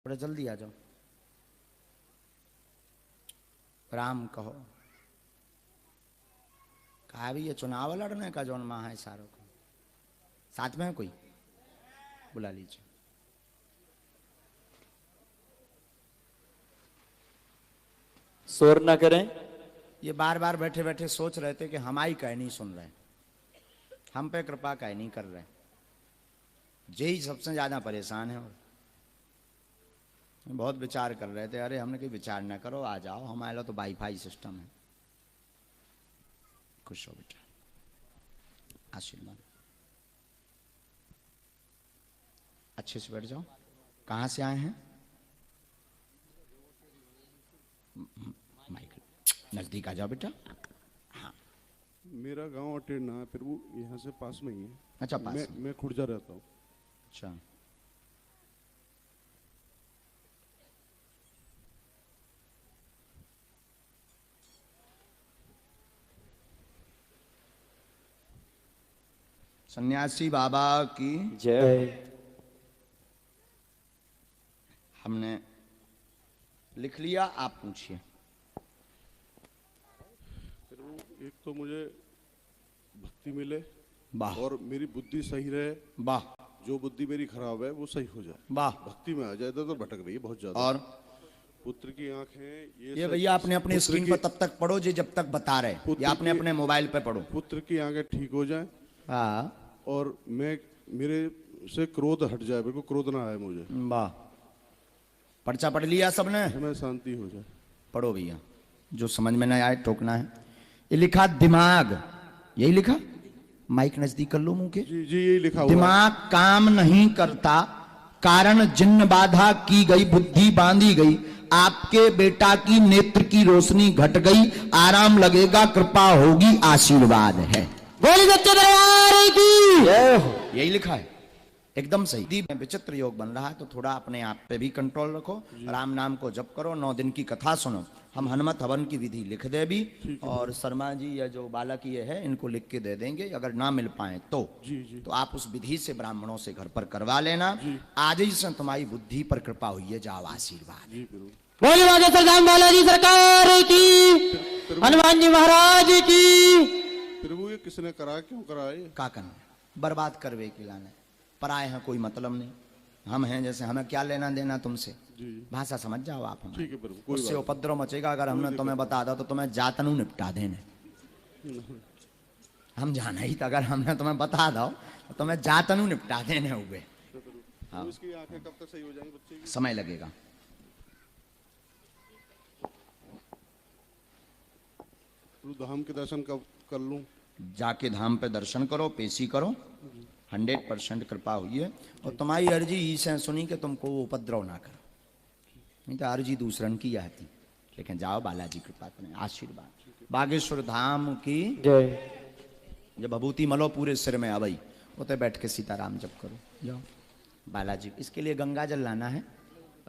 थोड़ा जल्दी आ जाओ। राम कहो। कहा भी ये चुनाव लड़ने का जौन माह है सारों को साथ में है कोई बुला लीजिए। शोर ना करें। ये बार बार बैठे बैठे सोच रहे थे कि हमारी कह नहीं सुन रहे, हम पे कृपा कह नहीं कर रहे। यही सबसे ज्यादा परेशान है। और बहुत विचार कर रहे थे, अरे हमने कोई विचार ना करो, आ जाओ, हमारे लिए तो वाईफाई सिस्टम है। खुश हो बेटा, आशीर्वाद। अच्छे से बैठ जाओ। कहाँ से आए हैं? माइक नजदीक आ जाओ बेटा। हाँ, मेरा गांव अटेरना है, फिर वो यहाँ से पास में ही है। अच्छा, पास मैं खुर्जा रहता हूँ। अच्छा, सन्यासी बाबा की जय। हमने लिख लिया, आप पूछिए। फिर वो एक तो मुझे भक्ति मिले वाह और मेरी बुद्धि सही रहे। वाह जो बुद्धि मेरी खराब है वो सही हो जाए। वाह। भक्ति में आ जाए तो भटक रही है बहुत ज्यादा। और पुत्र की आंखें ये भैया अपने अपने स्क्रीन पर तब तक पढ़ो जी जब तक बता रहे, या अपने अपने मोबाइल पे पढ़ो। पुत्र की आंखें ठीक हो जाए हाँ, और मेरे से क्रोध हट जाए, मेरे को क्रोध ना आए मुझे। वाह। पर्चा पढ़ लिया सबने? मैं शांति हो जाए। पढ़ो भैया, जो समझ में ना आए टोकना है। ये लिखा दिमाग, यही लिखा। माइक नजदीक कर लो मुंह के। जी जी यही लिखा हुआ। दिमाग काम नहीं करता, कारण जिन्न बाधा की गई, बुद्धि बांधी गई। आपके बेटा की नेत्र की रोशनी घट गई, आराम लगेगा, कृपा होगी, आशीर्वाद है। बोली बच्चे दरबार की जय हो। यही लिखा है, एकदम सही। दीप में विचित्र योग बन रहा है, तो थोड़ा अपने आप पे भी कंट्रोल रखो। राम नाम को जप करो, 9 दिन की कथा सुनो। हम हनुमत हवन की विधि लिख दे भी, और शर्मा जी या जो बालक ये है इनको लिख के दे देंगे, अगर ना मिल पाए तो। जी। तो आप उस विधि से ब्राह्मणों से घर पर करवा लेना। आज ही से तुम्हारी बुद्धि पर कृपा हुई है, जाओ, आशीर्वाद। बोली बाबा सरदार बालाजी सरकार की, हनुमान जी महाराज की। फिर वो ये किसने करा, क्यों करा ये? का करना, बर्बाद करवे के लाने। पराए हैं, कोई मतलब नहीं। हम हैं जैसे, हमें क्या लेना देना तुमसे। भाषा समझ जाओ आप हमारी। ठीक है प्रभु, कोई उससे बात उपद्रव मचेगा अगर हमने तुम्हें बता दो, तो तुम्हें जातनु निपटा देने। हम जाना ही था, अगर हमने तुम्हें बता दो तो तुम्हें जातनु निपटा देने हुए। हाँ, इसकी आंखें कब तक सही हो जाएंगी बच्चे की? समय लगेगा। धाम के दर्शन कब कर लूं? जाके धाम पे दर्शन करो, पेशी करो, 100% कृपा हुई है। और तुम्हारी अर्जी ईसे सुनी कि तुमको वो उपद्रव ना करो, नहीं तो अर्जी दूसरन की आती। लेकिन जाओ, बालाजी कृपा करें, आशीर्वाद। बागेश्वर धाम की जय। जब भभूति मलो पूरे सिर में अबई, उते बैठ के सीताराम जप करो, जाओ बालाजी। इसके लिए गंगा जल लाना है,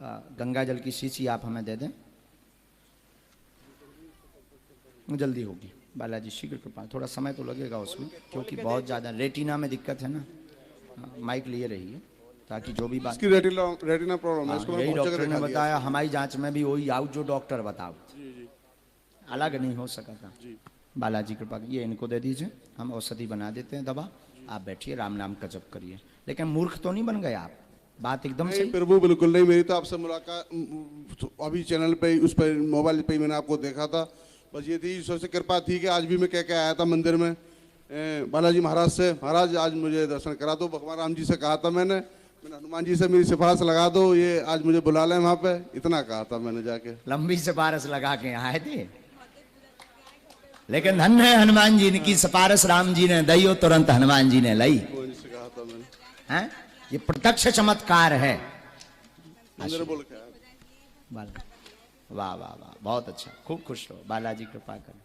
गंगा जल की शीशी आप हमें दे दें, जल्दी होगी। बालाजी शीघ्र कृपा। थोड़ा समय तो लगेगा उसमें, क्योंकि बहुत ज़्यादा रेटिना में दिक्कत है ना। माइक लिए रहिए ताकि जो भी बात। इसकी रेटिना प्रॉब्लम है, इसको यही मैं बहुत जगह डॉक्टर ने दिखा दिया। बताया, हमारी जांच में भी वही आउट जो डॉक्टर बताओ, जी अलग नहीं हो सका था। बालाजी कृपा। ये इनको दे दीजिए, हम औषधि बना देते हैं दवा। आप बैठिए, राम नाम का जप करिए। लेकिन मूर्ख तो नहीं बन गए आप, बात एकदम नहीं सही। प्रभु, बिल्कुल नहीं। मेरी तो आपसे मुलाकात अभी चैनल पे, उस पर मोबाइल पे मैंने आपको देखा था। बस ये थी ईश्वर से कृपा थी कि आज भी मैं कह के आया था मंदिर में बालाजी महाराज से, महाराज आज मुझे दर्शन करा दो। भगवान राम जी से कहा था मैंने हनुमान जी से मेरी सिफारिश लगा दो, ये आज मुझे बुला लें वहाँ पे, इतना कहा था मैंने जाके। लंबी सिफारिश लगा के आए थे, लेकिन धन्य है हनुमान जी की सिफारिश राम जी ने दई, तुरंत हनुमान जी ने लई। से कहा था मैंने। हैं? ये प्रत्यक्ष चमत्कार है। मंदिर बोल के आया। वाह वाह वाह, बहुत अच्छा, खूब खुश रहो, बालाजी कृपा करें।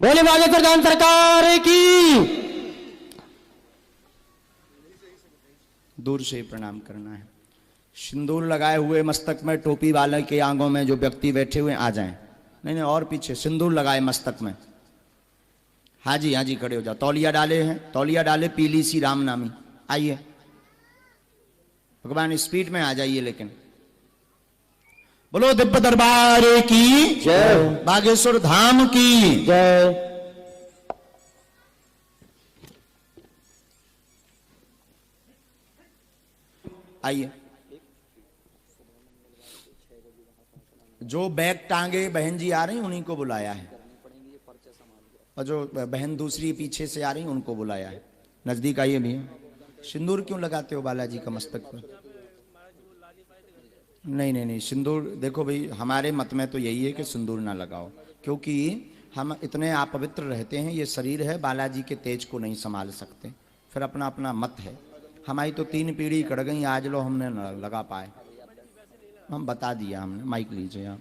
बोली बाबा सरदार सरकार की। दूर से ही प्रणाम करना है। सिंदूर लगाए हुए मस्तक में, टोपी वाले के आंगों में जो व्यक्ति बैठे हुए आ जाएं। नहीं और पीछे सिंदूर लगाए मस्तक में। हाँ जी खड़े हो जाओ। तौलिया डाले हैं, तौलिया डाले पीली सी राम नामी। आइए भगवान, स्पीड में आ जाइए, लेकिन बोलो दिव्य दरबार की जय। बागेश्वर धाम की जय। आइए। जो बैग टांगे बहन जी आ रही उन्हीं को बुलाया है, और जो बहन दूसरी पीछे से आ रही उनको बुलाया है। नजदीक आइए भैया। सिंदूर क्यों लगाते हो बालाजी का मस्तक पर? नहीं नहीं नहीं, सिंदूर देखो भाई, हमारे मत में तो यही है कि सिंदूर ना लगाओ, क्योंकि हम इतने अपवित्र रहते हैं। ये शरीर है, बालाजी के तेज को नहीं संभाल सकते, फिर अपना अपना मत है। हमारी तो 3 पीढ़ी कट गई, आज लो हमने न लगा पाए। हम बता दिया हमने। माइक लीजिए आप।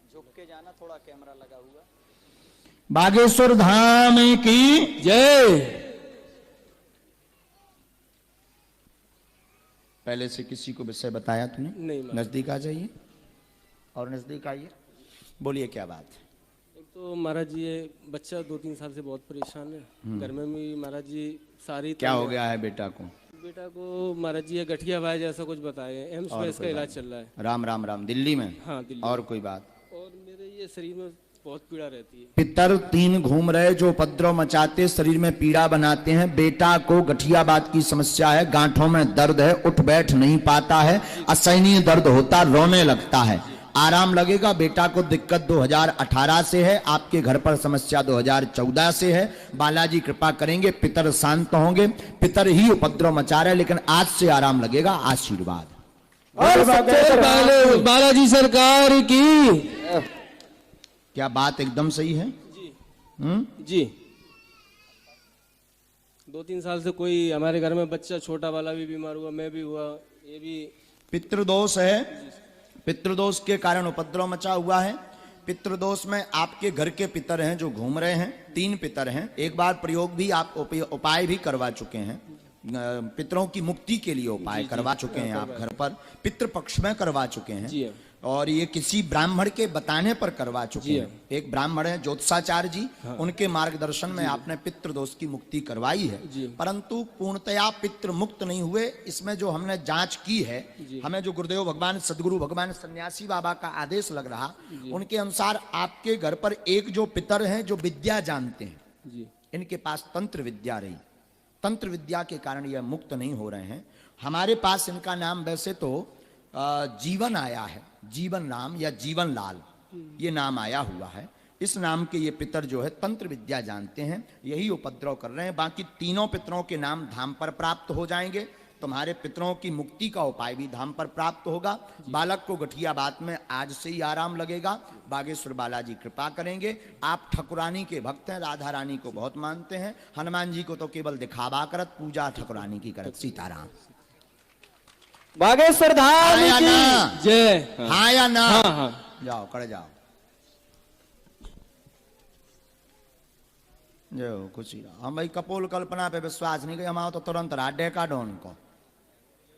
झुक के जाना, थोड़ा कैमरा लगा हुआ। बागेश्वर धाम की जय। पहले से किसी को विषय बताया तूने? नहीं। नजदीक आ जाइए और नजदीक आइए, बोलिए क्या बात है। एक तो महाराज जी, ये बच्चा 2-3 साल से बहुत परेशान है। घर में भी महाराज जी सारी क्या हो गया है बेटा को? बेटा को महाराज जी ये गठिया भाई जैसा कुछ बताए, एम्स में इसका इलाज चल रहा है। राम राम राम। दिल्ली में? हाँ दिल्ली। और कोई बात? और मेरे ये शरीर में बहुत पीड़ा रहती है। पितर 3 घूम रहे जो उपद्रव मचाते, शरीर में पीड़ा बनाते हैं। बेटा को गठियाबात की समस्या है, गांठों में दर्द है, उठ बैठ नहीं पाता है, असहनीय दर्द होता, रोने लगता है। आराम लगेगा। बेटा को दिक्कत 2018 से है, आपके घर पर समस्या 2014 से है। बालाजी कृपा करेंगे, पितर शांत होंगे। पितर ही उपद्रव मचा रहे, लेकिन आज से आराम लगेगा। आशीर्वाद। और बालाजी सरकार की। क्या बात एकदम सही है? जी 2-3 साल से कोई हमारे घर में बच्चा छोटा वाला भी बीमार हुआ, मैं भी हुआ। ये भी पितृदोष है, पितृदोष के कारण उपद्रव मचा हुआ है। पितृदोष में आपके घर के पितर हैं जो घूम रहे हैं, 3 पितर हैं। एक बार प्रयोग भी आप उपाय भी करवा चुके हैं, पितरों की मुक्ति के लिए उपाय करवा चुके हैं आप घर पर, पितृपक्ष में करवा चुके हैं, और ये किसी ब्राह्मण के बताने पर करवा चुके हैं। एक ब्राह्मण है ज्योतिषाचार्य जी, उनके मार्गदर्शन में आपने पितृदोष की मुक्ति करवाई है, परंतु पूर्णतया पितृ मुक्त नहीं हुए। इसमें जो हमने जांच की है, हमें जो गुरुदेव भगवान सदगुरु भगवान सन्यासी बाबा का आदेश लग रहा, उनके अनुसार आपके घर पर एक जो पितर हैं जो विद्या जानते हैं, इनके पास तंत्र विद्या रही, तंत्र विद्या के कारण यह मुक्त नहीं हो रहे हैं। हमारे पास इनका नाम वैसे तो जीवन आया है, जीवन नाम या जीवन लाल, ये नाम आया हुआ है। इस नाम के ये पितर जो है तंत्र विद्या जानते हैं, यही उपद्रव कर रहे हैं। बाकी तीनों पितरों के नाम धाम पर प्राप्त हो जाएंगे। तुम्हारे पितरों की मुक्ति का उपाय भी धाम पर प्राप्त होगा। बालक को गठियाबात में आज से ही आराम लगेगा। बागेश्वर बालाजी कृपा करेंगे। आप ठकुरानी के भक्त हैं, राधा रानी को बहुत मानते हैं, हनुमान जी को तो केवल दिखावा करत, पूजा ठकुरानी की करत। सीताराम। बागेश्वर धाम की जय। हाँ या ना? हाँ हाँ। जाओ कर जाओ। जो खुशी हम भाई कपोल कल्पना पे विश्वास नहीं, हम आओ तो तुरंत राडे का डोन को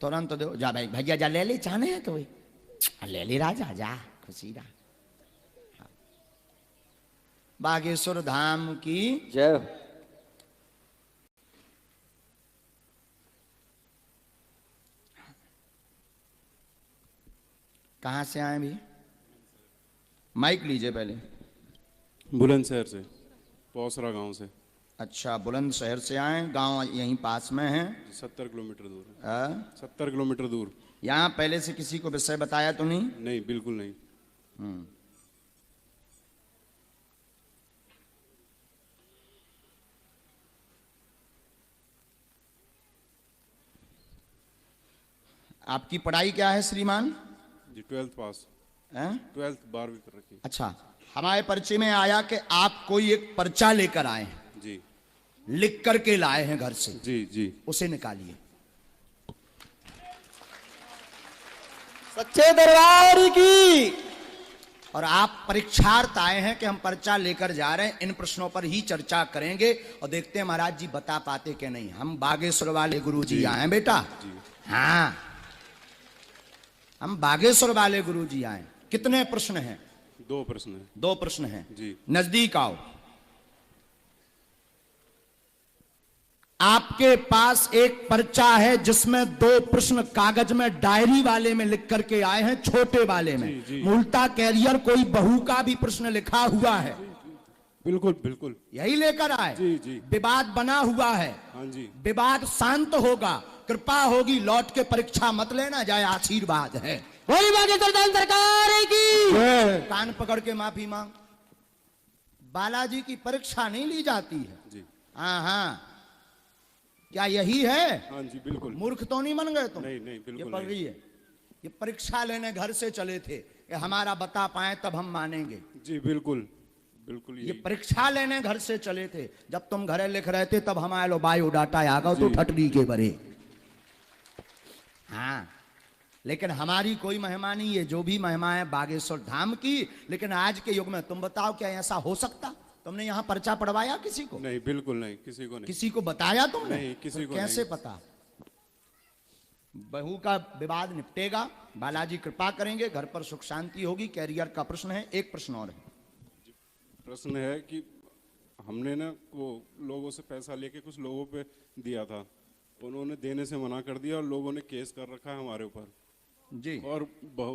तुरंत दो। जा भाई भैया जा ले ले, चाहने हैं तो भाई ले ले राजा, जा खुशी रहा। बागेश्वर धाम की जय। कहां से आए भी? माइक लीजिए पहले। बुलंदशहर से, पौसरा गांव से। अच्छा, बुलंदशहर से आए, गांव यहीं पास में है। 70 किलोमीटर दूर है। 70 किलोमीटर दूर। यहाँ पहले से किसी को विषय बताया तो नहीं? नहीं, बिल्कुल नहीं। आपकी पढ़ाई क्या है श्रीमान? जी 12th पास। 12th 12वीं कर रखी। अच्छा, हमारे परिचय में आया कि आप कोई एक पर्चा लेकर आए हैं, जी, लिख करके लाए हैं घर से। जी जी। उसे निकालिए। सच्चे दरबार की। और आप परीक्षार्थ आए हैं कि हम पर्चा लेकर जा रहे हैं, इन प्रश्नों पर ही चर्चा करेंगे और देखते हैं महाराज जी बता पाते कि नहीं। हम बागेश्वर वाले गुरु जी आए हैं बेटा। हाँ, हम बागेश्वर वाले गुरुजी आए। कितने प्रश्न हैं? 2 प्रश्न है 2 प्रश्न हैं जी। नजदीक आओ। आपके पास एक पर्चा है जिसमें 2 प्रश्न कागज में डायरी वाले में लिख करके आए हैं, छोटे वाले में। जी। मूलता कैरियर कोई बहू का भी प्रश्न लिखा हुआ है। बिल्कुल बिल्कुल यही लेकर आए। जी, जी। विवाद बना हुआ है। हाँ जी। विवाद शांत होगा, कृपा होगी, लौट के परीक्षा मत लेना जाए, आशीर्वाद है। बोली बागेश्वर धाम सरकार की। कान पकड़ के माफी मांग। बालाजी की परीक्षा नहीं ली जाती है। जी। हाँ, क्या यही है? हाँ जी बिल्कुल। मूर्ख तो नहीं बन गए तुम? नहीं ये बिल्कुल पढ़ रही है। ये परीक्षा लेने घर से चले थे, ये हमारा बता पाए तब हम मानेंगे। जी बिल्कुल बिल्कुल। ये परीक्षा लेने घर से चले थे, जब तुम घरे लिख रहे थे तब हमारे लो बायोडाटा आ गए तो ठटरी के बरे। हाँ, लेकिन हमारी कोई महिमा नहीं है, जो भी महिमा है बागेश्वर धाम की। लेकिन आज के युग में तुम बताओ क्या ऐसा हो सकता? तुमने यहाँ पर्चा पढ़वाया किसी को? नहीं बिल्कुल नहीं, किसी को नहीं। किसी को बताया तुमने? नहीं, किसी को कैसे नहीं। पता? बहू का विवाद निपटेगा, बालाजी कृपा करेंगे, घर पर सुख शांति होगी। कैरियर का प्रश्न है। एक प्रश्न और है। प्रश्न है कि हमने ना वो लोगों से पैसा लेके कुछ लोगों पे दिया था, उन्होंने देने से मना कर दिया और लोगों ने केस कर रखा है हमारे ऊपर जी। और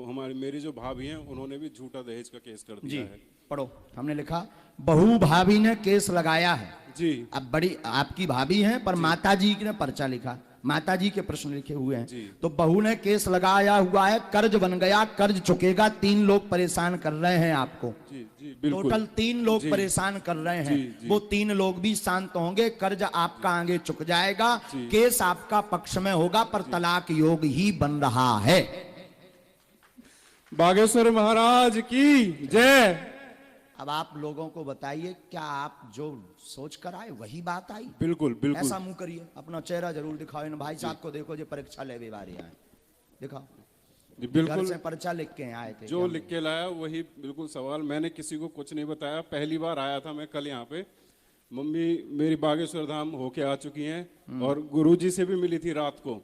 हमारी मेरी जो भाभी हैं उन्होंने भी झूठा दहेज का केस कर जी दिया है। पढ़ो। हमने लिखा बहू भाभी ने केस लगाया है। जी। अब बड़ी आपकी भाभी हैं, पर माता जी ने पर्चा लिखा, माता जी के प्रश्न लिखे हुए जी। हैं। तो बहू ने केस लगाया हुआ है, कर्ज बन गया, कर्ज चुकेगा। 3 लोग परेशान कर रहे हैं आपको। जी जी बिल्कुल। टोटल 3 लोग जी। परेशान कर रहे हैं। जी, जी। वो 3 लोग भी शांत होंगे, कर्ज आपका आगे चुक जाएगा, जी। केस आपका पक्ष में होगा, पर तलाक योग ही बन रहा है। बागेश्वर महाराज की जय। अब आप लोगों को बताइए, क्या आप जो सोच कर आए वही बात आई? बिल्कुल बिल्कुल। ऐसा मुंह करिए, अपना चेहरा जरूर दिखाओ। इन भाई साहब को देखो, जो परीक्षा ले बारे आए, दिखाओ। जी घर बिल्कुल। से पर्चा लिख के आए थे? जो लिख के लाया वही बिल्कुल सवाल। मैंने किसी को कुछ नहीं बताया, पहली बार आया था मैं कल यहाँ पे। मम्मी मेरी बागेश्वर धाम होके आ चुकी हैं और गुरुजी से भी मिली थी रात को।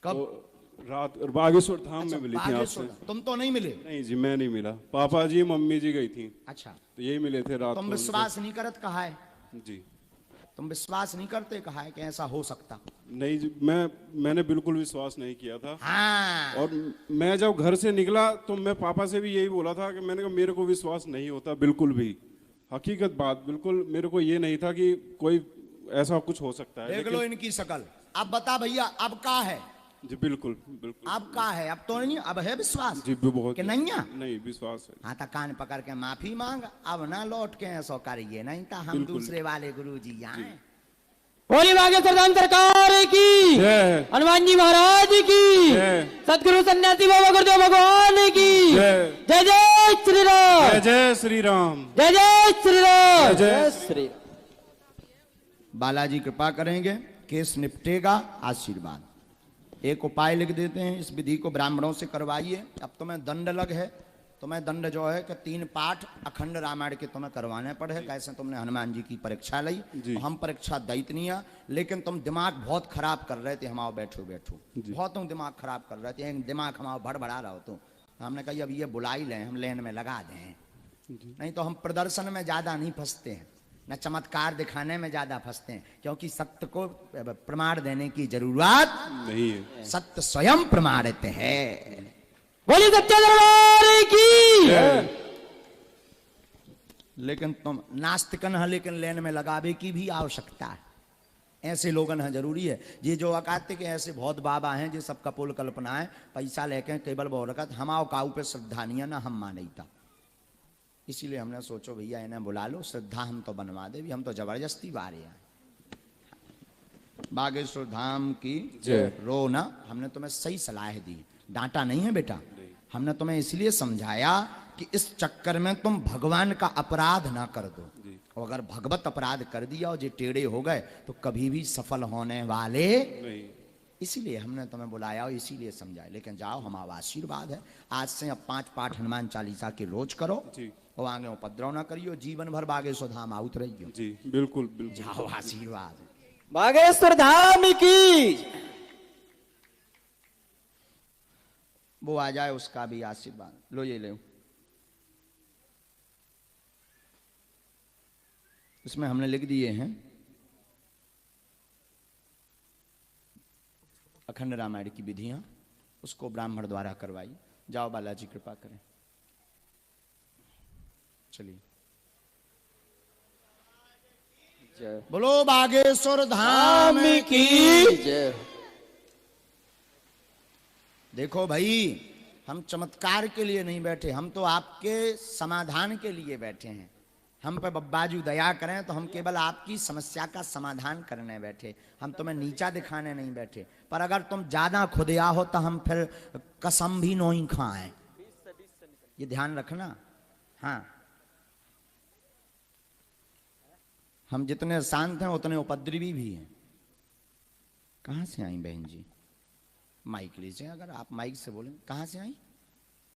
कब? तो रात बागेश्वर धाम अच्छा, में मिली थी बागेश्वर। आपसे। तुम तो नहीं मिले? नहीं जी, मैं नहीं मिला। पापा जी मम्मी जी गई थी, अच्छा, तो यही मिले थे रात तुम को विश्वास नहीं करत कहा है? उनसे। जी तुम विश्वास नहीं करते कहा है कि ऐसा हो सकता? नहीं जी, मैंने बिल्कुल विश्वास नहीं किया था। हाँ। और मैं जब घर से निकला तो मैं पापा से भी यही बोला था कि मैंने कहा मेरे को विश्वास नहीं होता बिल्कुल भी। हकीकत बात, बिल्कुल मेरे को ये नहीं था कि कोई ऐसा कुछ हो सकता है। देख लो इनकी शकल। अब बता भैया, अब का है? जी बिल्कुल बिल्कुल। अब का है? अब तो नहीं, अब है विश्वास जी बहुत कि नहीं है? नहीं, विश्वास है। हाँ, तो कान पकड़ के माफी मांग, अब ना लौट के ऐसा करिए, नहीं तो हम बिल्कुल। दूसरे वाले गुरु जी आए। बोली बागेश्वर धाम सरकार की। जय। हनुमान जी महाराज की। जय। सतगुरु सन्यासी बाबा गुरुदेव भगवान की। जय। जय जय श्री राम। जय जय श्री राम। जय जय श्री राम। जय जय श्री। बालाजी कृपा करेंगे, केस निपटेगा, आशीर्वाद। एक उपाय लिख देते हैं, इस विधि को ब्राह्मणों से करवाइए। अब तुम्हें दंड लग है, तुम्हें दंड जो है कि 3 पाठ अखंड रामायण के तुम्हें करवाने पड़े। कैसे तुमने हनुमान जी की परीक्षा ली, तो हम परीक्षा दैत नहीं है, लेकिन तुम दिमाग बहुत खराब कर रहे थे। हमाओ बैठो बहुत तुम दिमाग खराब कर रहे थे, दिमाग हमारा भड़बड़ा रहा हो। तो हमने कहा अब ये बुला ही लें, हम लेन में लगा दें, नहीं तो हम प्रदर्शन में ज्यादा नहीं फंसते हैं, न चमत्कार दिखाने में ज्यादा फंसते हैं, क्योंकि सत्य को प्रमाण देने की जरूरत नहीं है। सत्य स्वयं प्रमाणित है। बोली सच्चे दरबार की। लेकिन तुम नास्तिकन है, लेकिन लेन में लगावे की भी आवश्यकता है। ऐसे लोगन है जरूरी है। ये जो अकाते के ऐसे बहुत बाबा हैं, जो सब कपोल कल्पना है, पैसा लेके केवल बहुरकत हमाओ काऊ पे श्रद्धा नहीं है, ना हम मानी था। इसीलिए हमने सोचो भैया इन्हें बुला लो, श्रद्धा हम तो बनवा दे भी, हम तो जबरदस्ती बारे हैं। बागेश्वर धाम की जय। रो ना, हमने तुम्हें सही सलाह दी, डांटा नहीं है बेटा। हमने तुम्हें इसलिए समझाया कि इस चक्कर में तुम भगवान का अपराध ना कर दो। और अगर भगवत अपराध कर दिया और ये टेढ़े हो गए तो कभी भी सफल होने वाले नहीं। इसीलिए हमने तुम्हें बुलाया और इसीलिए समझाया। लेकिन जाओ, हमारा आशीर्वाद है। आज से अब 5 पाठ हनुमान चालीसा के रोज करो जी। और आगे उपद्रव ना करियो, जीवन भर बागेश्वर धाम आउत रहियो। जी बिल्कुल बिल्कुल। जाओ, आशीर्वाद। बागेश्वर धाम की। वो आ जाए, उसका भी आशीर्वाद लो। ये लो, इसमें हमने लिख दिए हैं अखंड रामायण की विधियां, उसको ब्राह्मण द्वारा करवाई। जाओ बालाजी कृपा करें। चलिए, जय बोलो बागेश्वर धाम की। जय। देखो भाई, हम चमत्कार के लिए नहीं बैठे, हम तो आपके समाधान के लिए बैठे हैं। हम पे बब्बाजू दया करें तो हम केवल आपकी समस्या का समाधान करने बैठे, हम तुम्हें नीचा दिखाने नहीं बैठे। पर अगर तुम ज्यादा खुदिया हो तो हम फिर कसम भी नहीं खाएं, ये ध्यान रखना। हाँ, हम जितने शांत हैं उतने उपद्रवी भी हैं। कहां से आई बहन जी? माइक लीजिए, अगर आप माइक से बोलें। कहां से आई?